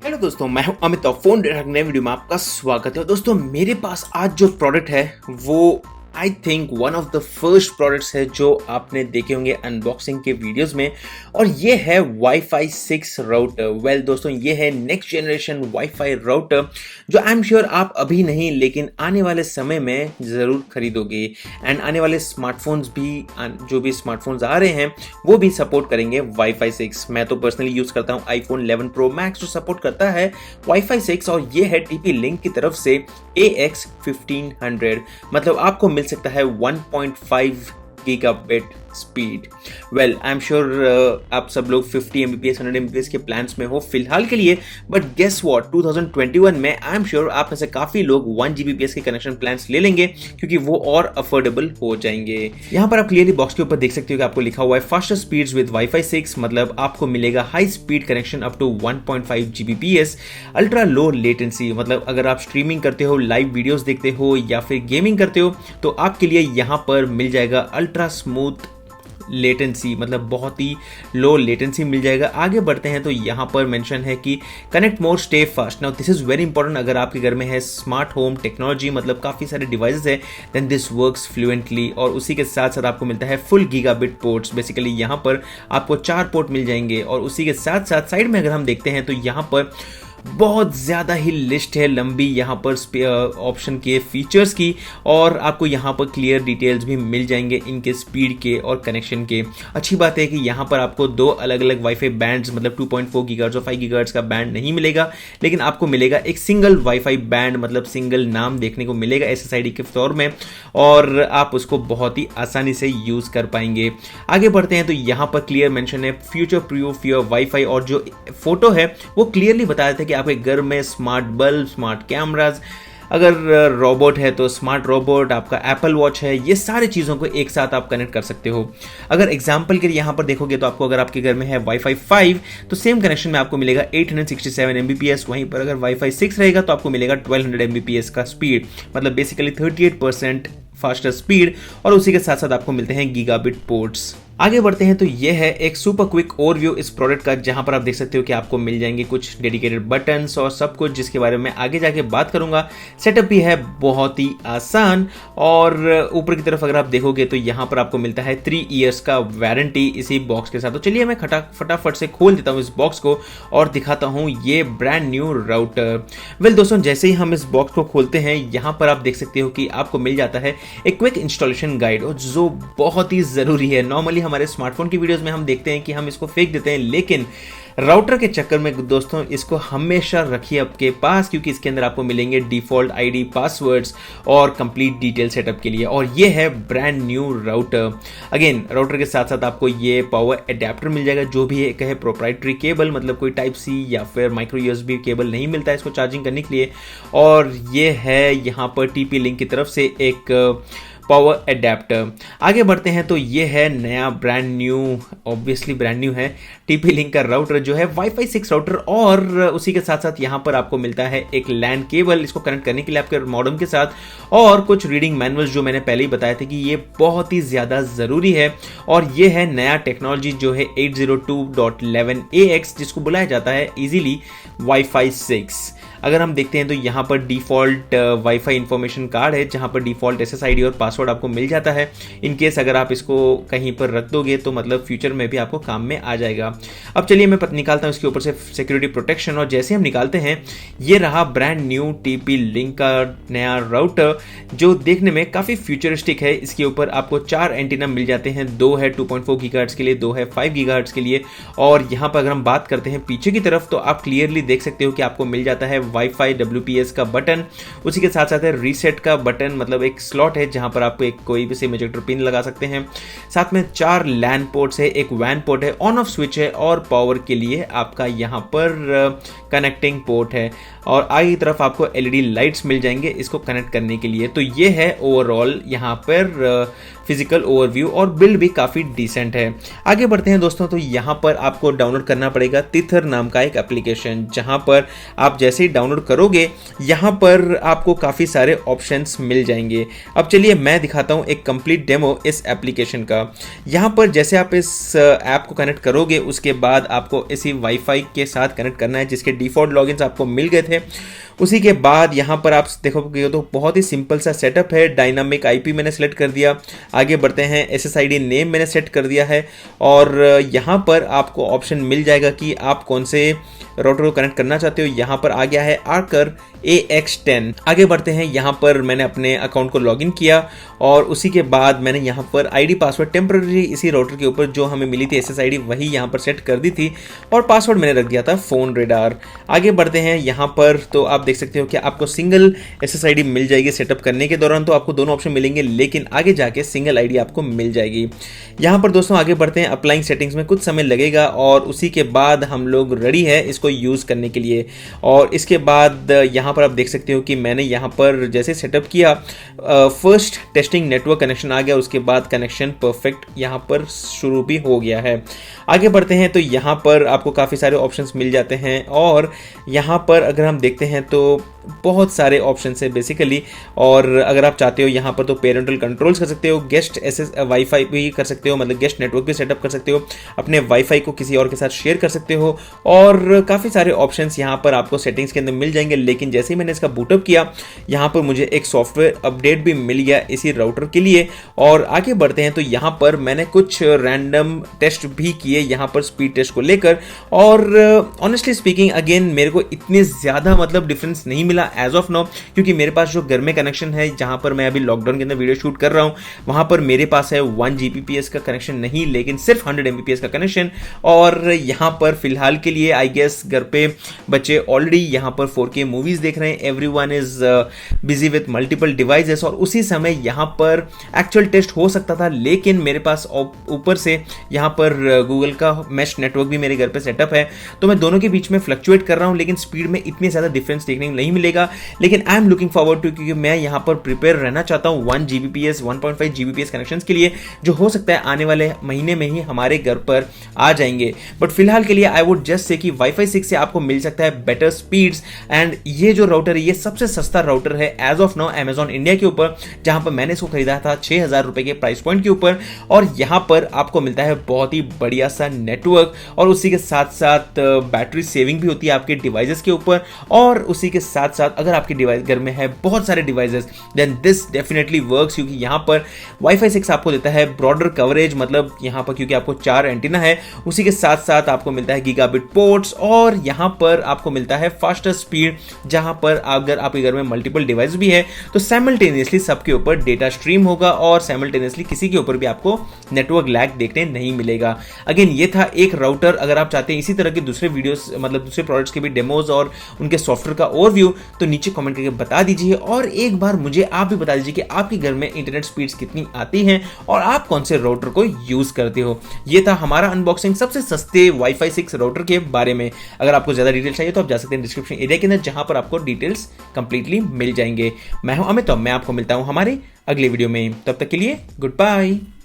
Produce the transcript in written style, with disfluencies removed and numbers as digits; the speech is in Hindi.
हेलो दोस्तों, मैं हूं अमित और फोन डायरेक्ट नए वीडियो में आपका स्वागत है। दोस्तों, मेरे पास आज जो प्रोडक्ट है वो I think one of the first products है जो आपने देखे होंगे अनबॉक्सिंग के वीडियोस में, और ये है वाईफाई 6 राउटर। वेल दोस्तों, ये है नेक्स्ट जनरेशन वाईफाई राउटर जो आई एम श्योर आप अभी नहीं लेकिन आने वाले समय में ज़रूर खरीदोगे। एंड आने वाले स्मार्टफोन्स भी, जो भी स्मार्टफोन्स आ रहे हैं वो भी सपोर्ट करेंगे वाईफाई 6। मैं तो पर्सनली यूज़ करता हूँ आईफोन 11 प्रो मैक्स जो सपोर्ट करता है वाईफाई 6, और ये है TP लिंक की तरफ से AX1500। मतलब आपको मिल सकता है 1.5 gigabit speed. Well I am sure आप सब लोग 50 Mbps 100 Mbps के प्लान्स में हो फिलहाल के लिए, बट गेस व्हाट 2021 में आई एम श्योर आप में से काफी लोग 1 Gbps के कनेक्शन प्लान्स ले लेंगे क्योंकि वो और अफोर्डेबल हो जाएंगे। यहाँ पर आप क्लियरली बॉक्स के ऊपर देख सकते हो कि आपको लिखा हुआ है फास्टर स्पीड्स विद वाईफाई 6, मतलब आपको मिलेगा high speed connection up to 1.5 Gbps, ultra low latency. मतलब अगर आप स्ट्रीमिंग करते हो, लाइव वीडियोस देखते हो या फिर गेमिंग करते हो तो आपके लिए यहाँ पर मिल जाएगा अल्ट्रा स्मूथ लेटेंसी, मतलब बहुत ही लो लेटेंसी मिल जाएगा। आगे बढ़ते हैं तो यहाँ पर मेंशन है कि connect more stay fast. Now this is very important. अगर आपके घर में है स्मार्ट होम टेक्नोलॉजी, मतलब काफ़ी सारे डिवाइसेस है, देन दिस वर्क्स फ्लुएंटली। और उसी के साथ साथ आपको मिलता है फुल गीगाबिट पोर्ट्स। बेसिकली यहाँ पर आपको 4 पोर्ट मिल जाएंगे। और उसी के साथ साथ साइड में अगर हम देखते हैं तो यहाँ पर बहुत ज़्यादा ही लिस्ट है लंबी यहाँ पर ऑप्शन के फीचर्स की, और आपको यहाँ पर क्लियर डिटेल्स भी मिल जाएंगे इनके स्पीड के और कनेक्शन के। अच्छी बात है कि यहाँ पर आपको 2 अलग अलग वाईफाई बैंड्स, मतलब 2.4 गीगाहर्ट्ज़ और 5 गीगाहर्ट्ज़ का बैंड नहीं मिलेगा, लेकिन आपको मिलेगा एक सिंगल वाईफाई बैंड, मतलब सिंगल नाम देखने को मिलेगा SSID के तौर में, और आप उसको बहुत ही आसानी से यूज़ कर पाएंगे। आगे बढ़ते हैं तो यहाँ पर क्लियर मेंशन है फ्यूचर प्रूफ योर वाईफाई, और जो फोटो है वो क्लियरली बता देते हैं कि आपके घर में स्मार्ट बल्ब, स्मार्ट कैमराज, अगर रोबोट है तो स्मार्ट रोबोट, आपका एप्पल वॉच है, ये सारी चीज़ों को एक साथ आप कनेक्ट कर सकते हो। अगर एग्जांपल के लिए यहाँ पर देखोगे तो आपको, अगर आपके घर में है वाईफाई 5 तो सेम कनेक्शन में आपको मिलेगा 867 Mbps। वहीं पर अगर वाईफाई 6 रहेगा तो आपको मिलेगा 1200 Mbps का स्पीड, मतलब बेसिकली 38% फास्टर स्पीड, और उसी के साथ साथ आपको मिलते हैं गीगाबिट पोर्ट्स। आगे बढ़ते हैं तो ये है एक सुपर क्विक ओवरव्यू इस प्रोडक्ट का, जहां पर आप देख सकते हो कि आपको मिल जाएंगे कुछ डेडिकेटेड बटन्स और सब कुछ, जिसके बारे में आगे जाके बात करूंगा। सेटअप भी है बहुत ही आसान, और ऊपर की तरफ अगर आप देखोगे तो यहाँ पर आपको मिलता है 3 इयर्स का वारंटी इसी बॉक्स के साथ। तो चलिए मैं फटाफट से खोल देता हूँ इस बॉक्स को और दिखाता हूँ ये ब्रांड न्यू राउटर। वेल दोस्तों, जैसे ही हम इस बॉक्स को खोलते हैं यहाँ पर आप देख सकते हो कि आपको मिल जाता है एक क्विक इंस्टॉलेशन गाइड, जो बहुत ही जरूरी है। नॉर्मली हमारे स्मार्टफोन की वीडियोस में हम देखते हैं कि हम इसको फेंक देते हैं, लेकिन राउटर के चक्कर में दोस्तों इसको हमेशा रखिए आपके पास, क्योंकि इसके अंदर आपको मिलेंगे डिफॉल्ट ID, पासवर्ड्स और कंप्लीट डिटेल सेटअप के लिए। और ये है brand new router. Again router के साथ साथ आपको ये पावर अडेप्टर मिल जाएगा, जो भी एक है प्रोप्राइटरी केबल, मतलब कोई टाइप C या फिर माइक्रो USB केबल नहीं मिलता है इसको चार्जिंग करने के लिए। और ये है यहाँ पर TP लिंक की तरफ से एक पावर अडेप्टर। आगे बढ़ते हैं तो ये है नया brand new, obviously brand new है TP लिंक का राउटर, जो है वाईफाई 6 राउटर। और उसी के साथ साथ यहाँ पर आपको मिलता है एक LAN केबल, इसको कनेक्ट करने के लिए आपके मॉडेम के साथ, और कुछ रीडिंग मैनुअल्स जो मैंने पहले ही बताया था कि ये बहुत ही ज़्यादा ज़रूरी है। और ये है नया टेक्नोलॉजी जो है 802.11ax, जिसको बुलाया जाता है इजीली वाईफाई 6। अगर हम देखते हैं तो यहाँ पर डिफ़ॉल्ट वाईफाई इंफॉर्मेशन कार्ड है, जहाँ पर डिफ़ॉल्ट SSID और पासवर्ड आपको मिल जाता है। इन केस अगर आप इसको कहीं पर रख दोगे तो मतलब फ्यूचर में भी आपको काम में आ जाएगा। अब चलिए मैं निकालता हूँ इसके ऊपर से सिक्योरिटी प्रोटेक्शन, और जैसे हम निकालते हैं ये रहा ब्रांड न्यू TP लिंक का नया राउटर, जो देखने में काफ़ी फ्यूचरिस्टिक है। इसके ऊपर आपको 4 एंटीना मिल जाते हैं, 2 है 2.4 गीगाहर्ट्ज़ के लिए, 2 है 5 गीगाहर्ट्ज़ के लिए। और यहाँ पर अगर हम बात करते हैं पीछे की तरफ तो आप क्लियरली देख सकते हो कि आपको मिल जाता है वाईफाई WPS का बटन, उसी के साथ साथ है रीसेट का बटन, मतलब एक स्लॉट है जहां पर आप एक कोई भी सिम इजेक्टर पिन लगा सकते हैं। साथ में 4 LAN पोर्ट्स है, एक WAN पोर्ट है, ऑन ऑफ स्विच है, और पावर के लिए आपका यहां पर कनेक्टिंग पोर्ट है। और आगे की तरफ आपको LED लाइट्स मिल जाएंगे इसको कनेक्ट करने के लिए। तो ये है ओवरऑल यहाँ पर फिजिकल ओवरव्यू, और बिल्ड भी काफ़ी डिसेंट है। आगे बढ़ते हैं दोस्तों, तो यहाँ पर आपको डाउनलोड करना पड़ेगा तिथर नाम का एक एप्लीकेशन, जहाँ पर आप जैसे ही डाउनलोड करोगे यहाँ पर आपको काफ़ी सारे ऑप्शंस मिल जाएंगे। अब चलिए मैं दिखाता हूँ एक कंप्लीट डेमो इस एप्लीकेशन का। यहाँ पर जैसे आप इस ऐप को कनेक्ट करोगे उसके बाद आपको इसी वाईफाई के साथ कनेक्ट करना है जिसके डिफ़ॉल्ट लॉगिन्स आपको मिल गए थे। उसी के बाद यहाँ पर आप देखोगे तो बहुत ही सिंपल सा सेटअप है। डायनामिक आईपी मैंने सेलेक्ट कर दिया। आगे बढ़ते हैं, एसएसआईडी नेम मैंने सेट कर दिया है और यहाँ पर आपको ऑप्शन मिल जाएगा कि आप कौन से राउटर को कनेक्ट करना चाहते हो। यहाँ पर आ गया है आर्कर AX10। आगे बढ़ते हैं, यहाँ पर मैंने अपने अकाउंट को लॉगिन किया और उसी के बाद मैंने यहाँ पर आईडी पासवर्ड टेम्पररी इसी राउटर के ऊपर जो हमें मिली थी एसएसआईडी वही यहाँ पर सेट कर दी थी और पासवर्ड मैंने रख दिया था फोन रेडार। आगे बढ़ते हैं, यहाँ पर तो आप देख सकते हो कि आपको सिंगल एसएसआईडी मिल जाएगी। सेटअप करने के दौरान तो आपको दोनों ऑप्शन मिलेंगे लेकिन आगे जाके सिंगल आईडी आपको मिल जाएगी। यहाँ पर दोस्तों आगे बढ़ते हैं, अप्लाइंग सेटिंग्स में कुछ समय लगेगा और उसी के बाद हम लोग रेडी है इसको यूज़ करने के लिए। और इसके बाद यहाँ पर आप देख सकते हो कि मैंने यहाँ पर जैसे सेटअप किया फर्स्ट टेस्टिंग नेटवर्क कनेक्शन आ गया, उसके बाद कनेक्शन परफेक्ट यहाँ पर शुरू भी हो गया है। आगे बढ़ते हैं तो यहाँ पर आपको काफ़ी सारे ऑप्शंस मिल जाते हैं और यहाँ पर अगर हम देखते हैं तो बहुत सारे ऑप्शंस है बेसिकली। और अगर आप चाहते हो यहाँ पर तो पेरेंटल कंट्रोल्स कर सकते हो, गेस्ट वाईफाई भी कर सकते हो, मतलब गेस्ट नेटवर्क भी सेटअप कर सकते हो, अपने वाईफाई को किसी और के साथ शेयर कर सकते हो और काफ़ी सारे ऑप्शंस यहाँ पर आपको सेटिंग्स के अंदर मिल जाएंगे। लेकिन जैसे ही मैंने इसका बूटअप किया यहाँ पर मुझे एक सॉफ्टवेयर अपडेट भी मिल गया इसी राउटर के लिए। और आगे बढ़ते हैं तो यहाँ पर मैंने कुछ रैंडम टेस्ट भी किए यहाँ पर स्पीड टेस्ट को लेकर और ऑनेस्टली स्पीकिंग अगेन मेरे को इतने ज़्यादा मतलब डिफरेंस नहीं मिला एज ऑफ नाउ, क्योंकि मेरे पास जो घर में कनेक्शन है जहां पर मैं अभी लॉकडाउन के अंदर वीडियो शूट कर रहा हूं वहां पर मेरे पास है 1 Gbps का कनेक्शन नहीं लेकिन सिर्फ 100 Mbps का कनेक्शन। और यहां पर फिलहाल के लिए आई गेस घर पे बच्चे ऑलरेडी यहां पर 4K मूवीज देख रहे हैं, everyone is busy with multiple devices और उसी समय यहां पर एक्चुअल टेस्ट हो सकता था लेकिन मेरे पास ऊपर से यहां पर गूगल का मैश नेटवर्क भी मेरे घर पे सेटअप है तो मैं दोनों के बीच में फ्लक्चुएट कर रहा हूं लेकिन स्पीड में इतनी ज़्यादा डिफरेंस देखने को नहीं मिलेगा। लेकिन I am looking forward to, क्योंकि मैं यहां पर प्रिपेयर रहना चाहता हूं 1 Gbps 1.5 Gbps कनेक्शंस के लिए जो हो सकता है आने वाले महीने में ही हमारे घर पर आ जाएंगे। बट फिलहाल के लिए आई वुड जस्ट से कि वाईफाई 6 से आपको मिल सकता है बेटर स्पीड्स एंड ये जो राउटर है ये सबसे सस्ता राउटर है as of now Amazon India के ऊपर, जहां पर मैंने इसको खरीदा था 6,000 रुपए के प्राइस पॉइंट के ऊपर और यहां पर आपको मिलता है बहुत ही बढ़िया सा नेटवर्क और उसी के साथ साथ बैटरी सेविंग भी होती है आपके डिवाइसेस के ऊपर। और उसी के साथ साथ अगर आपके डिवाइस घर में है बहुत सारे devices then this definitely works, क्योंकि यहाँ पर वाईफाई 6 आपको देता है ब्रॉडर कवरेज, मतलब यहाँ पर क्योंकि आपको 4 एंटीना है उसी के साथ साथ आपको मिलता है गीगाबिट पोर्ट्स और यहाँ पर आपको मिलता है फास्टर स्पीड, जहाँ पर अगर आपके घर में मल्टीपल डिवाइस भी है तो साइमल्टेनियसली सबके ऊपर डेटा स्ट्रीम होगा और साइमल्टेनियसली किसी के ऊपर भी आपको नेटवर्क लैग देखने नहीं मिलेगा। अगेन ये था एक राउटर। अगर आप चाहते हैं इसी तरह के दूसरे वीडियोस मतलब दूसरे प्रोडक्ट्स के भी डेमोज और उनके सॉफ्टवेयर का ओवरव्यू तो नीचे कमेंट करके बता दीजिए और एक बार मुझे आप भी बता दीजिए कि आपके घर में इंटरनेट स्पीड्स कितनी आती हैं और आप कौन से राउटर को यूज करते हो। ये था हमारा अनबॉक्सिंग सबसे सस्ते वाईफाई 6 राउटर के बारे में। अगर आपको ज्यादा डिटेल्स चाहिए तो आप जा सकते हैं डिस्क्रिप्शन एरिया के अंदर जहां पर आपको डिटेल्स कंप्लीटली मिल जाएंगे। मैं हूं अमित और मैं आपको मिलता हूं हमारे अगले वीडियो में। तब तक के लिए गुड बाय।